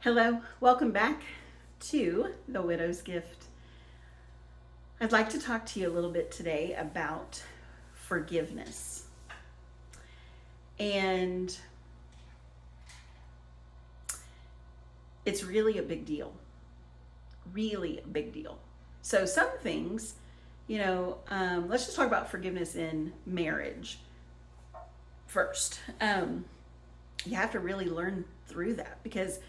Hello, welcome back to The Widow's Gift. I'd like to talk to you a little bit today about forgiveness. And it's really a big deal. Really a big deal. So, some things, let's just talk about forgiveness in marriage first. You have to really learn through that because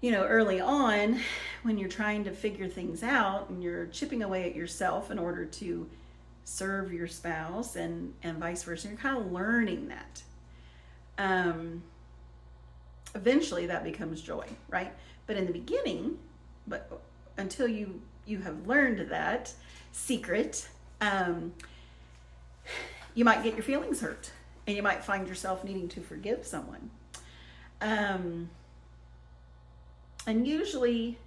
early on when you're trying to figure things out and you're chipping away at yourself in order to serve your spouse and vice versa, you're kind of learning that. Eventually that becomes joy, right? But in the beginning, but until you have learned that secret, you might get your feelings hurt and you might find yourself needing to forgive someone. And usually,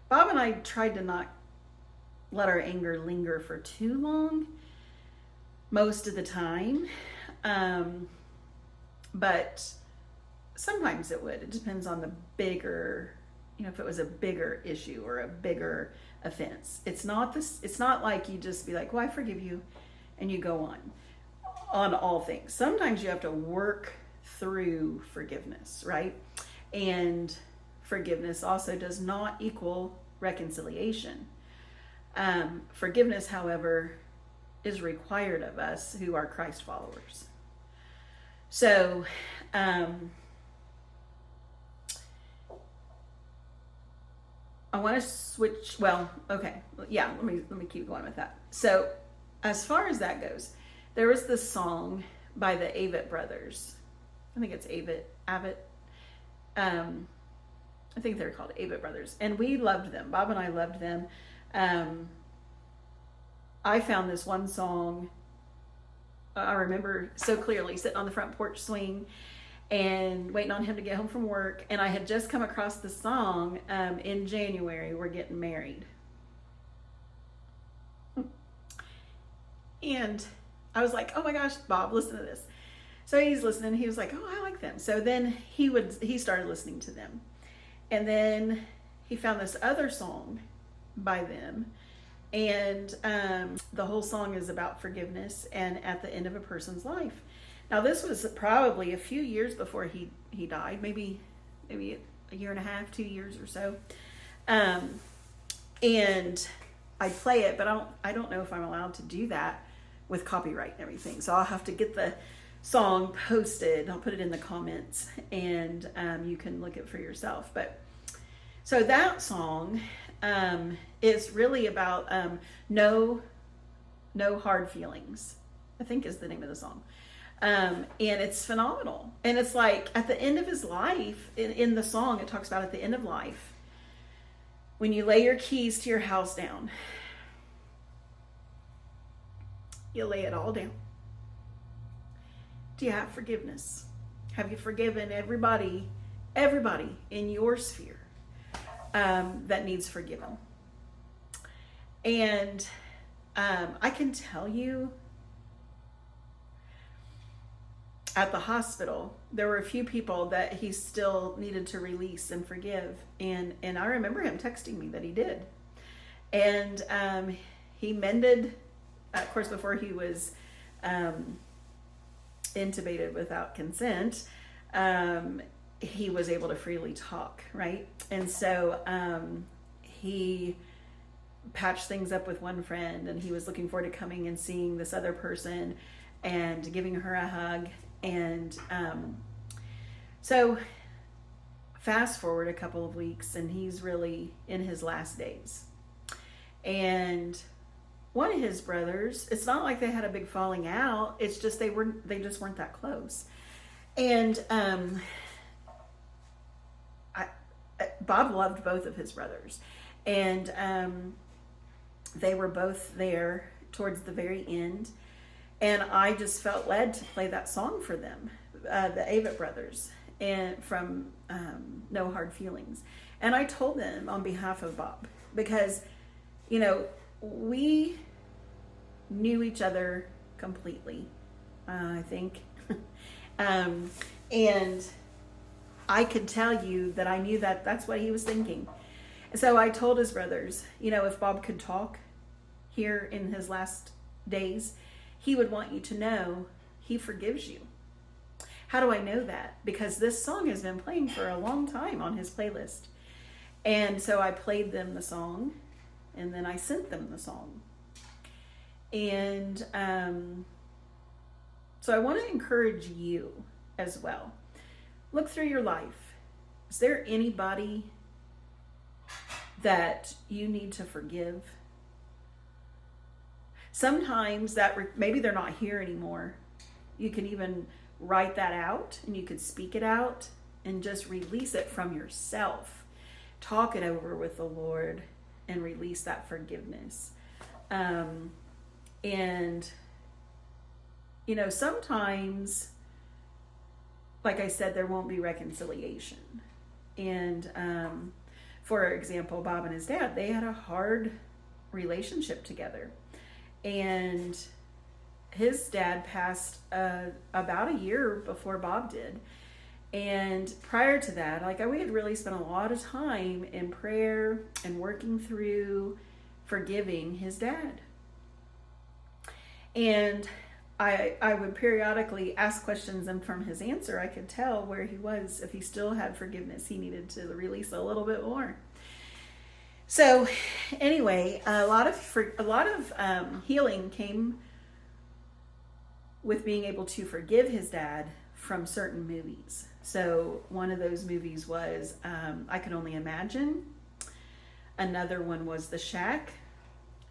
Bob and I tried to not let our anger linger for too long most of the time. But sometimes it would. It depends on the bigger, if it was a bigger issue or a bigger offense. It's not like you just be like, well, I forgive you, and you go on all things. Sometimes you have to work through forgiveness, right? And forgiveness also does not equal reconciliation. Forgiveness, however, is required of us who are Christ followers. So, I want to switch. Well, okay, yeah. Let me keep going with that. So, as far as that goes, there was this song by the Avett Brothers. I think it's Avett. I think they're called Avett Brothers. And we loved them. Bob and I loved them. I found this one song, I remember so clearly, sitting on the front porch swing and waiting on him to get home from work. And I had just come across the song, in January, We're Getting Married. And I was like, oh my gosh, Bob, listen to this. So he's listening. He was like, oh, I like them. So then he started listening to them. And then he found this other song by them. And the whole song is about forgiveness and at the end of a person's life. Now, this was probably a few years before he died, maybe a year and a half, 2 years or so. And I play it, but I don't know if I'm allowed to do that with copyright and everything. So I'll have to get the song posted. I'll put it in the comments and you can look it for yourself. But so that song is really about no hard feelings, I think is the name of the song. And it's phenomenal. And it's like at the end of his life, in the song, it talks about at the end of life, when you lay your keys to your house down, you lay it all down. Do you have forgiveness? Have you forgiven everybody in your sphere that needs forgiven? And I can tell you, at the hospital, there were a few people that he still needed to release and forgive. And I remember him texting me that he did. And he mended, of course, before he was intubated without consent, he was able to freely talk, right? And so he patched things up with one friend, and he was looking forward to coming and seeing this other person and giving her a hug. And so fast forward a couple of weeks, and he's really in his last days. And one of his brothers, it's not like they had a big falling out. It's just they just weren't that close. And Bob loved both of his brothers, and they were both there towards the very end. And I just felt led to play that song for them, the Avett Brothers, and from No Hard Feelings. And I told them on behalf of Bob, because we knew each other completely, I think. And I could tell you that I knew that that's what he was thinking. And so I told his brothers, if Bob could talk here in his last days, he would want you to know he forgives you. How do I know that? Because this song has been playing for a long time on his playlist. And so I played them the song, and then I sent them the song. And so I want to encourage you as well. Look through your life. Is there anybody that you need to forgive? Sometimes that maybe they're not here anymore. You can even write that out, and you could speak it out and just release it from yourself. Talk it over with the Lord and release that forgiveness. And sometimes, like I said, there won't be reconciliation. And for example, Bob and his dad, they had a hard relationship together. And his dad passed about a year before Bob did. And prior to that, we had really spent a lot of time in prayer and working through forgiving his dad. And I would periodically ask questions, and from his answer, I could tell where he was. If he still had forgiveness, he needed to release a little bit more. So anyway, a lot of healing came with being able to forgive his dad from certain movies. So one of those movies was I Can Only Imagine. Another one was The Shack.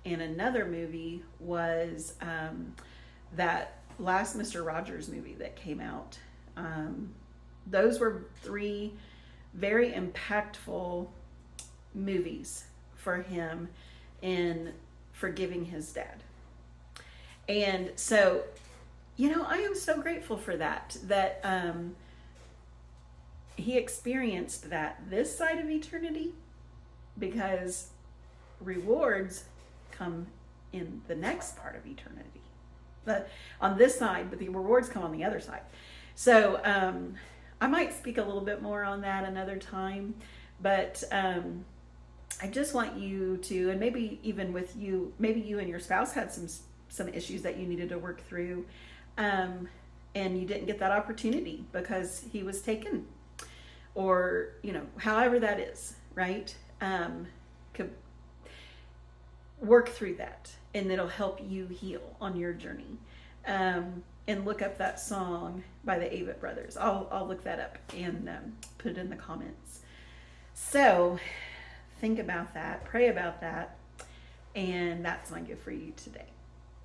And another movie was that last Mr. Rogers movie that came out. Those were 3 very impactful movies for him in forgiving his dad. And so, I am so grateful for that he experienced that this side of eternity, because rewards come in the next part of eternity. But on this side, but the rewards come on the other side. So I might speak a little bit more on that another time, but I just want you to, and maybe even with you, maybe you and your spouse had some issues that you needed to work through, and you didn't get that opportunity because he was taken, or however that is, right? Could work through that, and it'll help you heal on your journey. And look up that song by the Avett Brothers. I'll look that up and put it in the comments. So think about that, pray about that, and that's my gift for you today.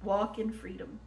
Walk in freedom.